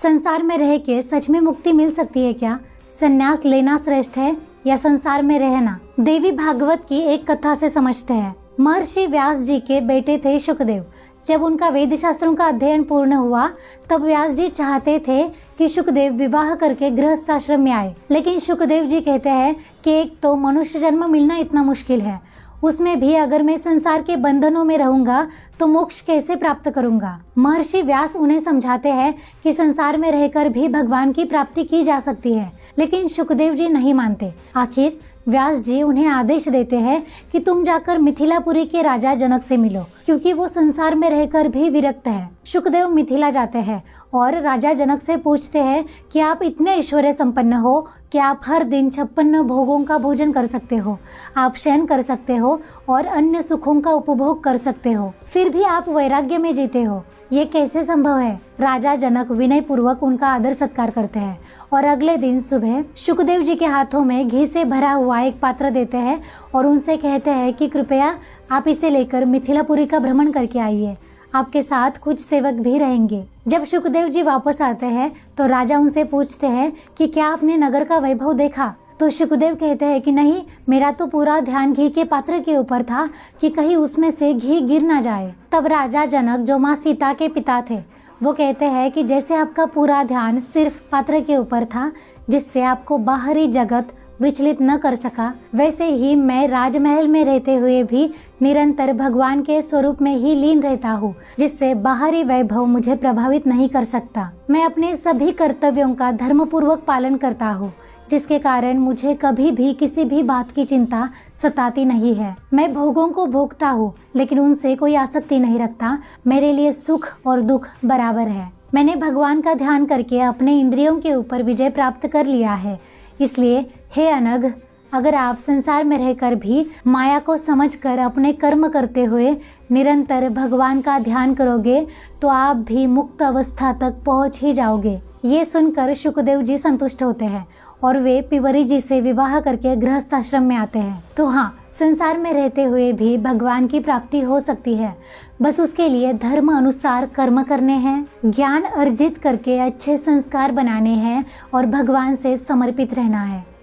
संसार में रह के सच में मुक्ति मिल सकती है क्या? संन्यास लेना श्रेष्ठ है या संसार में रहना? देवी भागवत की एक कथा से समझते हैं। महर्षि व्यास जी के बेटे थे शुकदेव। जब उनका वेद शास्त्रों का अध्ययन पूर्ण हुआ तब व्यास जी चाहते थे कि शुकदेव विवाह करके गृहस्थ आश्रम में आए, लेकिन शुकदेव जी कहते हैं कि एक तो मनुष्य जन्म मिलना इतना मुश्किल है, उसमें भी अगर मैं संसार के बंधनों में रहूंगा तो मोक्ष कैसे प्राप्त करूंगा। महर्षि व्यास उन्हें समझाते हैं कि संसार में रहकर भी भगवान की प्राप्ति की जा सकती है, लेकिन शुकदेव जी नहीं मानते। आखिर व्यास जी उन्हें आदेश देते हैं कि तुम जाकर मिथिलापुरी के राजा जनक से मिलो, क्योंकि वो संसार में रहकर भी विरक्त है। शुकदेव मिथिला जाते हैं और राजा जनक से पूछते हैं कि आप इतने ऐश्वर्य संपन्न हो कि आप हर दिन 56 भोगों का भोजन कर सकते हो, आप शयन कर सकते हो और अन्य सुखों का उपभोग कर सकते हो, फिर भी आप वैराग्य में जीते हो, ये कैसे संभव है? राजा जनक विनय पूर्वक उनका आदर सत्कार करते हैं और अगले दिन सुबह शुकदेव जी के हाथों में घी से भरा हुआ एक पात्र देते हैं और उनसे कहते हैं कि कृपया आप इसे लेकर मिथिलापुरी का भ्रमण करके आइए, आपके साथ कुछ सेवक भी रहेंगे। जब शुकदेव जी वापस आते हैं तो राजा उनसे पूछते हैं कि क्या आपने नगर का वैभव देखा? तो शुकदेव कहते हैं कि नहीं, मेरा तो पूरा ध्यान घी के पात्र के ऊपर था कि कहीं उसमें से घी गिर ना जाए। तब राजा जनक, जो माँ सीता के पिता थे, वो कहते हैं कि जैसे आपका पूरा ध्यान सिर्फ पात्र के ऊपर था जिससे आपको बाहरी जगत विचलित न कर सका, वैसे ही मैं राजमहल में रहते हुए भी निरंतर भगवान के स्वरूप में ही लीन रहता हूँ, जिससे बाहरी वैभव मुझे प्रभावित नहीं कर सकता। मैं अपने सभी कर्तव्यों का धर्मपूर्वक पालन करता हूँ, जिसके कारण मुझे कभी भी किसी भी बात की चिंता सताती नहीं है। मैं भोगों को भोगता हूँ लेकिन उनसे कोई आसक्ति नहीं रखता। मेरे लिए सुख और दुख बराबर है। मैंने भगवान का ध्यान करके अपने इंद्रियों के ऊपर विजय प्राप्त कर लिया है। इसलिए हे अनघ, अगर आप संसार में रहकर भी माया को समझकर अपने कर्म करते हुए निरंतर भगवान का ध्यान करोगे तो आप भी मुक्त अवस्था तक पहुँच ही जाओगे। ये सुनकर शुकदेव जी संतुष्ट होते हैं और वे पिवरी जी से विवाह करके गृहस्थ आश्रम में आते हैं। तो हाँ, संसार में रहते हुए भी भगवान की प्राप्ति हो सकती है, बस उसके लिए धर्म अनुसार कर्म करने हैं, ज्ञान अर्जित करके अच्छे संस्कार बनाने हैं और भगवान से समर्पित रहना है।